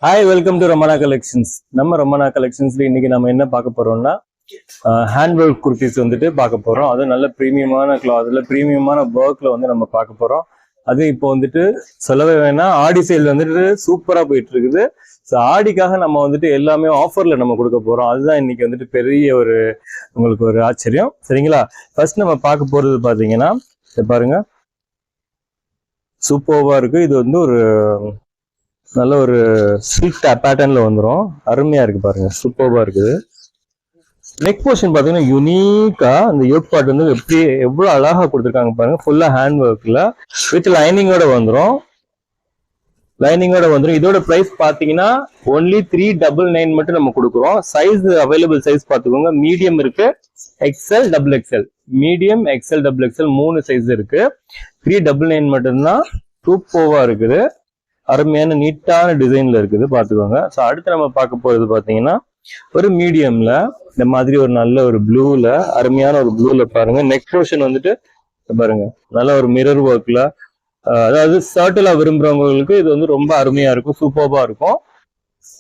Hi, welcome to Ramana collections. நம்ம ரமணா கலெக்ஷன்ஸ்ல இன்னைக்கு நம்ம என்ன பார்க்க போறோம்னா ஹேண்ட் ஒர்க் குர்த்திஸ் வந்துட்டு பார்க்க போறோம். அது நல்ல ப்ரீமியமான கிளாத்ல ப்ரீமியமான ஒர்க்ல வந்து நம்ம பார்க்க போறோம். அது இப்போ வந்துட்டு சொல்லவே வேணாம், ஆடி சேல் வந்துட்டு சூப்பரா போயிட்டு இருக்குது. ஸோ ஆடிக்காக நம்ம வந்துட்டு எல்லாமே ஆஃபர்ல நம்ம கொடுக்க போறோம். அதுதான் இன்னைக்கு வந்துட்டு பெரிய ஒரு உங்களுக்கு ஒரு ஆச்சரியம். சரிங்களா? ஃபர்ஸ்ட் நம்ம பார்க்க போறது பாத்தீங்கன்னா பாருங்க, சூப்பர்வா இருக்கு. இது வந்து ஒரு நல்ல ஒரு சில்க் பேட்டர்ன்ல வந்துடும். அருமையா இருக்கு பாருங்க, சூப்பர்வா இருக்குது. நெக் போர்ஷன் பாத்தீங்கன்னா யூனிக்கா இந்த யோக் பார்ட் வந்து எப்படி எவ்வளவு அழகா கொடுத்துருக்காங்க பாருங்க. ஃபுல்லா ஹேண்ட் ஒர்க்ல வித் லைனிங்கோட வந்துடும். இதோட பிரைஸ் பாத்தீங்கன்னா ஒன்லி 399 மட்டும் நம்ம கொடுக்குறோம். சைஸ் அவைலபிள் சைஸ் பாத்துக்கோங்க. மீடியம் இருக்கு, XL, double XL. Medium, XL, double XL 3 size இருக்கு. 399 மட்டும்தான். சூப்பர்வா இருக்குது. அருமையான நீட்டான டிசைன்ல இருக்குது, பாத்துக்கோங்க. ஸோ அடுத்து நம்ம பார்க்க போறது பாத்தீங்கன்னா ஒரு மீடியம்ல இந்த மாதிரி ஒரு நல்ல ஒரு ப்ளூல, அருமையான ஒரு ப்ளூல பாருங்க. நெக் போர்ஷன் வந்துட்டு பாருங்க, நல்ல ஒரு மிரர் ஒர்க்ல, அதாவது சர்ட்டிலா விரும்புறவங்களுக்கு இது வந்து ரொம்ப அருமையா இருக்கும், சூப்பர்வா இருக்கும்.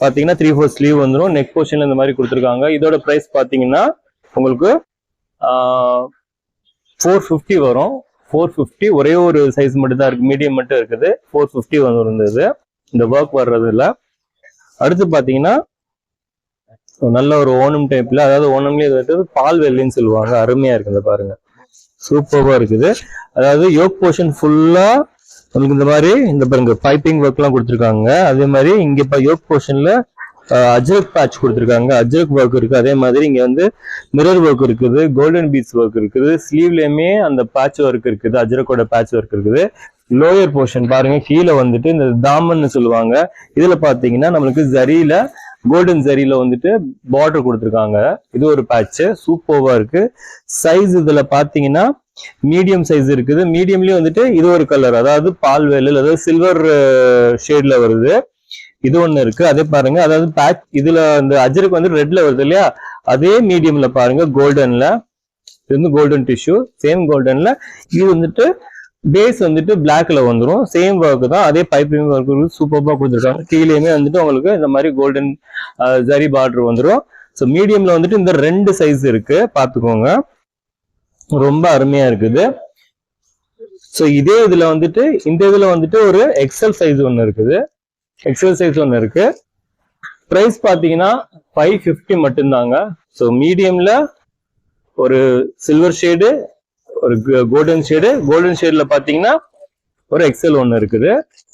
பாத்தீங்கன்னா 3/4 ஸ்லீவ் வந்துடும். நெக் போர்ஷன்ல இந்த மாதிரி கொடுத்துருக்காங்க. இதோட பிரைஸ் பாத்தீங்கன்னா உங்களுக்கு 450 வரும். 450. ஒரே ஒரு சைஸ் மட்டும் தான் இருக்கு, மீடியம் மட்டும் இருக்குது. 450 வந்துருந்தது இந்த ஒர்க் வர்றதுல. அடுத்து பாத்தீங்கன்னா நல்ல ஒரு ஓணம் டைப்ல, அதாவது ஓணம்லயே பால் வெள்ளின்னு சொல்லுவாங்க. அருமையா இருக்குது பாருங்க, சூப்பர்வா இருக்குது. அதாவது யோக் போர்ஷன் ஃபுல்லா உங்களுக்கு இந்த மாதிரி இந்த பாருங்க பைப்பிங் ஒர்க் எல்லாம் கொடுத்துருக்காங்க. அதே மாதிரி இங்க யோக் போர்ஷன்ல அஜ்ரக் பேட்ச் கொடுத்துருக்காங்க, அஜ்ரக் ஒர்க் இருக்கு. அதே மாதிரி இங்க வந்து மிரர் ஒர்க் இருக்குது, கோல்டன் பீட்ஸ் ஒர்க் இருக்குது. ஸ்லீவ்லயுமே அந்த பேட்ச் ஒர்க் இருக்குது, அஜ்ரக்கோட பேட்ச் ஒர்க் இருக்குது. லோயர் போர்ஷன் பாருங்க, கீழே வந்துட்டு இந்த தாமன்னு சொல்லுவாங்க. இதுல பாத்தீங்கன்னா நம்மளுக்கு ஜரியில, கோல்டன் ஜரியில வந்துட்டு பார்டர் கொடுத்துருக்காங்க. இது ஒரு பேட்ச், சூப்பர்வா இருக்கு. சைஸ் இதுல பாத்தீங்கன்னா மீடியம் சைஸ் இருக்குது. மீடியம்லயும் வந்துட்டு இது ஒரு கலர், அதாவது பால் வெள்ளல், அதாவது சில்வர் ஷேட்ல வருது. இது ஒண்ணு இருக்கு. அதே பாருங்க, அதாவது பேட்ச் இதுல இந்த அஜருக்கு வந்து ரெட்ல வருது இல்லையா, அதே மீடியம்ல பாருங்க கோல்டன்ல. இது வந்து கோல்டன் டிஷ்யூ, சேம் கோல்டன்ல. இது வந்துட்டு பேஸ் வந்துட்டு பிளாக்ல வந்துடும். சேம் ஒர்க் தான், அதே பைப்பிங் ஒர்க் சூப்பர்பா கொடுத்துருக்காங்க. கீழேயுமே வந்துட்டு உங்களுக்கு இந்த மாதிரி கோல்டன் ஜரி பார்டர் வந்துடும். ஸோ மீடியம்ல வந்துட்டு இந்த 2 சைஸ் இருக்கு, பாத்துக்கோங்க. ரொம்ப அருமையா இருக்குது. ஸோ இதே இதுல வந்துட்டு இந்த இதுல வந்துட்டு ஒரு எக்ஸல் சைஸ் ஒன்னு இருக்குது, எக்ஸல் சைஸ் ஒன்னு இருக்கு. பிரைஸ் பாத்தீங்கன்னா 550 மட்டும்தாங்க. ஸோ மீடியம்ல ஒரு சில்வர் ஷேடு, ஒரு கோல்டன் ஷேடு, கோல்டன் ஷேட்ல பாத்தீங்கன்னா ஒரு எக்ஸல் ஒன்னு இருக்குது.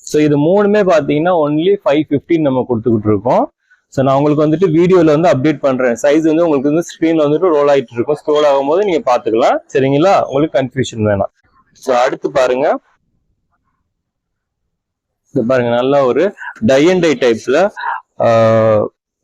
ஸோ இது மூணுமே பாத்தீங்கன்னா ஒன்லி 550 நம்ம கொடுத்துக்கிட்டு இருக்கோம். ஸோ நான் உங்களுக்கு வந்துட்டு வீடியோல வந்து அப்டேட் பண்றேன். சைஸ் வந்து உங்களுக்கு வந்து ஸ்கிரீன்ல வந்துட்டு ரோல் ஆயிட்டு இருக்கும். ஸ்க்ரோல் ஆகும்போது நீங்க பாத்துக்கலாம், சரிங்களா? உங்களுக்கு கன்ஃபியூஷன் வேணாம். ஸோ அடுத்து பாருங்க, பாருங்க நல்ல ஒரு டை அண்ட் டை டைப்ல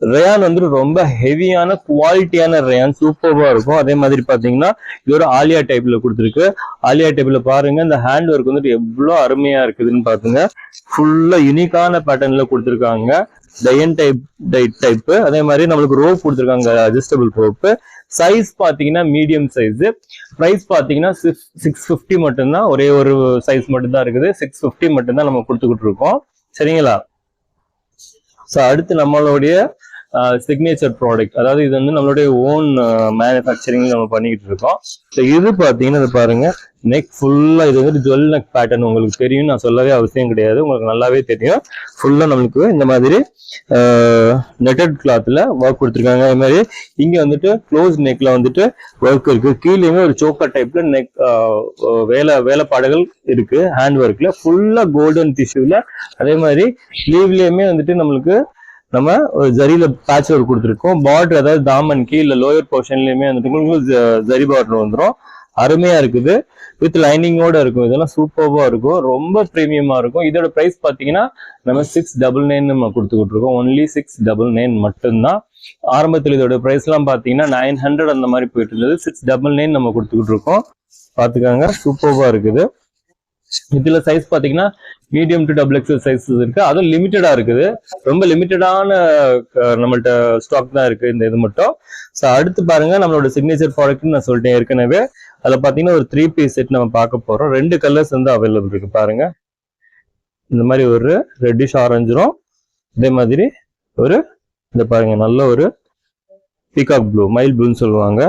ரேயான் வந்துட்டு ரொம்ப ஹெவியான குவாலிட்டியான ரேயான், சூப்பர்வா இருக்கும். அதே மாதிரி பாத்தீங்கன்னா இது ஒரு ஆலியா டைப்ல கொடுத்துருக்கு. ஆலியா டைப்ல பாருங்க, இந்த ஹேண்ட் ஒர்க் வந்துட்டு எவ்வளவு அருமையா இருக்குதுன்னு பாத்துங்க. ஃபுல்லா யூனிக்கான பேட்டர்ன்ல கொடுத்துருக்காங்க. டயன் டைப். அதே மாதிரி நம்மளுக்கு ரோப் கொடுத்துருக்காங்க, அட்ஜஸ்டபிள் ரோப். சைஸ் பாத்தீங்கன்னா மீடியம் சைஸ். பிரைஸ் பாத்தீங்கன்னா 650 மட்டும்தான். ஒரே ஒரு சைஸ் மட்டும் தான் இருக்குது, 650 மட்டும்தான் நம்ம கொடுத்துக்கிட்டு இருக்கோம், சரிங்களா? ஸோ அடுத்து நம்மளுடைய சிக்னேச்சர் ப்ராடக்ட், அதாவது இது வந்து நம்மளுடைய ஓன் மேனுஃபேக்சரிங் நம்ம பண்ணிக்கிட்டு இருக்கோம். ஸோ இது பாத்தீங்கன்னா இது பாருங்க, நெக் ஃபுல்லா இது வந்து ஜுவல் நெக் பேட்டர்ன். உங்களுக்கு தெரியும், நான் சொல்லவே அவசியம் கிடையாது, உங்களுக்கு நல்லாவே தெரியும். ஃபுல்லா நம்மளுக்கு இந்த மாதிரி நெட்டட் கிளாத்ல ஒர்க் கொடுத்துருக்காங்க. அதே மாதிரி இங்க வந்துட்டு க்ளோஸ் நெக்ல வந்துட்டு ஒர்க் இருக்கு. கீழேயுமே ஒரு சோக்கர் டைப்ல நெக் வேலைப்பாடுகள் இருக்கு ஹேண்ட் ஒர்க்ல, ஃபுல்லா கோல்டன் டிஷ்யூல. அதே மாதிரி ஸ்லீவ்லயுமே வந்துட்டு நம்மளுக்கு நம்ம ஒரு ஜரியில பேட்ச் ஒர்க் கொடுத்துருக்கோம். பார்டர், அதாவது தாமன் கீழே லோயர் போர்ஷன்லயுமே வந்துட்டு ஜரி பார்டர் வந்துடும். அருமையா இருக்குது, வித் லைனிங்கோட இருக்கும். இதெல்லாம் சூப்பர்வா இருக்கும், ரொம்ப பிரீமியமா இருக்கும். இதோட பிரைஸ் பாத்தீங்கன்னா நம்ம 699 நம்ம கொடுத்துக்கிட்டு இருக்கோம். ஒன்லி 699 மட்டும்தான். ஆரம்பத்தில் இதோட பிரைஸ் எல்லாம் பாத்தீங்கன்னா 900 அந்த மாதிரி போயிட்டு இருந்தது. 699 நம்ம கொடுத்துக்கிட்டு இருக்கோம், பாத்துக்காங்க. சூப்பர்வா இருக்குது. இதுல சைஸ் பாத்தீங்கன்னா medium to double XL size இருக்கு. அதுவும் லிமிட்டடா இருக்குது, ரொம்ப லிமிட்டடான நம்மள்ட்ட ஸ்டாக் தான் இருக்கு இந்த இது மட்டும். ஸோ அடுத்து பாருங்க, நம்மளோட சிக்னேச்சர் ப்ராடக்ட்னு நான் சொல்லிட்டேன் ஏற்கனவே. அதுல பாத்தீங்கன்னா ஒரு 3 பீஸ் செட் நம்ம பார்க்க போறோம். 2 கலர்ஸ் வந்து அவைலபிள் இருக்கு பாருங்க. இந்த மாதிரி ஒரு ரெட்டிஷ் ஆரஞ்சும், இதே மாதிரி ஒரு இந்த பாருங்க நல்ல ஒரு பீகாக் ப்ளூ, மைல் ப்ளூன்னு சொல்லுவாங்க,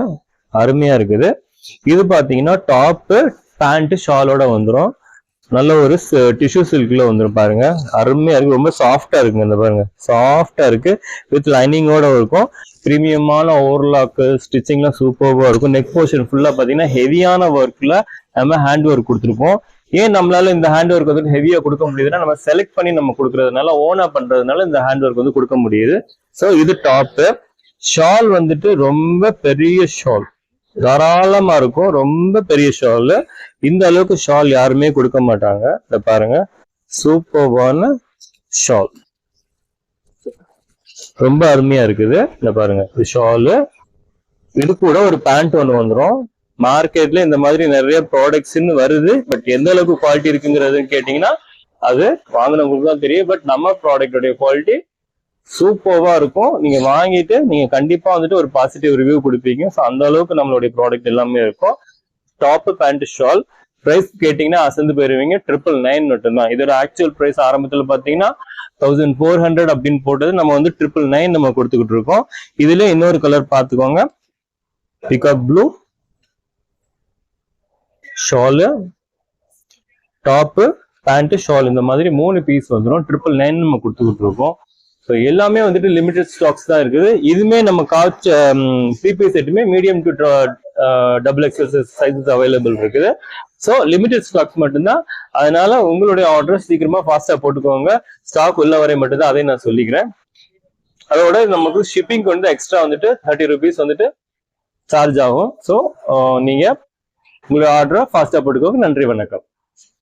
அருமையா இருக்குது. இது பாத்தீங்கன்னா டாப்பு பேண்ட் ஷாலோட வந்துடும். நல்ல ஒரு டிஷ்யூ சில்க்ல வந்துடும் பாருங்க, அருமையா இருக்கு, ரொம்ப சாஃப்டா இருக்குங்க. இந்த பாருங்க சாஃப்டா இருக்கு, வித் லைனிங்கோட இருக்கும். பிரீமியமான ஓவர்லாக்கு ஸ்டிச்சிங்லாம் சூப்பர்வா இருக்கும். நெக் போர்ஷன் ஃபுல்லா பாத்தீங்கன்னா ஹெவியான ஒர்க்ல நம்ம ஹேண்ட் ஒர்க் கொடுத்துருப்போம். ஏன் நம்மளால இந்த ஹேண்ட் ஒர்க் வந்து ஹெவியா கொடுக்க முடியுதுன்னா, நம்ம செலக்ட் பண்ணி நம்ம கொடுக்கறதுனால, ஓனா பண்றதுனால இந்த ஹேண்ட் ஒர்க் வந்து கொடுக்க முடியுது. ஸோ இது டாப்பு. ஷால் வந்துட்டு ரொம்ப பெரிய ஷால், தாராளமா இருக்கும், ரொம்ப பெரிய ஷால். இந்த அளவுக்கு ஷால் யாருமே கொடுக்க மாட்டாங்க. இத பாருங்க, சூப்பர்வான ஷால், ரொம்ப அருமையா இருக்குது. இந்த பாருங்க ஷாலு, இது கூட ஒரு பேண்ட் ஒன்று வந்துடும். மார்க்கெட்ல இந்த மாதிரி நிறைய ப்ராடக்ட்ஸ் வருது, பட் எந்த அளவுக்கு குவாலிட்டி இருக்குங்கிறது கேட்டீங்கன்னா அது வாங்கினவங்களுக்கு தான் தெரியும். பட் நம்ம ப்ராடக்டோடைய குவாலிட்டி சூப்பர்வா இருக்கும். நீங்க வாங்கிட்டு நீங்க கண்டிப்பா வந்துட்டு ஒரு பாசிட்டிவ் ரிவ்யூ கொடுப்பீங்க. ஸோ அந்த அளவுக்கு நம்மளுடைய ப்ராடக்ட் எல்லாமே இருக்கும். டாப் பேண்ட் ஷால் பிரைஸ் கேட்டீங்கன்னா அசந்து போயிருவீங்க. 999 மட்டும்தான். இதோட ஆக்சுவல் பிரைஸ் ஆரம்பத்துல பாத்தீங்கன்னா 1400 அப்படின்னு போட்டது, நம்ம வந்து 999 நம்ம கொடுத்துக்கிட்டு இருக்கோம். இதுல இன்னொரு கலர் பாத்துக்கோங்க, peacock blue shawl, top pant shawl, இந்த மாதிரி 3 பீஸ் வந்துடும். 999 நம்ம கொடுத்துக்கிட்டு இருக்கோம். ஸோ எல்லாமே வந்துட்டு லிமிடெட் ஸ்டாக்ஸ் தான் இருக்குது. இதுமே நம்ம காட்ச் 3 பீஸ் செட்டுமே medium to double XL sizes available இருக்குது. ஸோ லிமிடெட் ஸ்டாக்ஸ் மட்டும்தான். அதனால உங்களுடைய ஆர்டர் சீக்கிரமா ஃபாஸ்டா போட்டுக்கோங்க. ஸ்டாக் உள்ள வரை மட்டும்தான், அதையும் நான் சொல்லிக்கிறேன். அதோட நமக்கு ஷிப்பிங் வந்து எக்ஸ்ட்ரா வந்துட்டு 30 rupees வந்துட்டு சார்ஜ் ஆகும். ஸோ நீங்க உங்களுடைய ஆர்டரை ஃபாஸ்டா போட்டுக்கோங்க. நன்றி, வணக்கம்.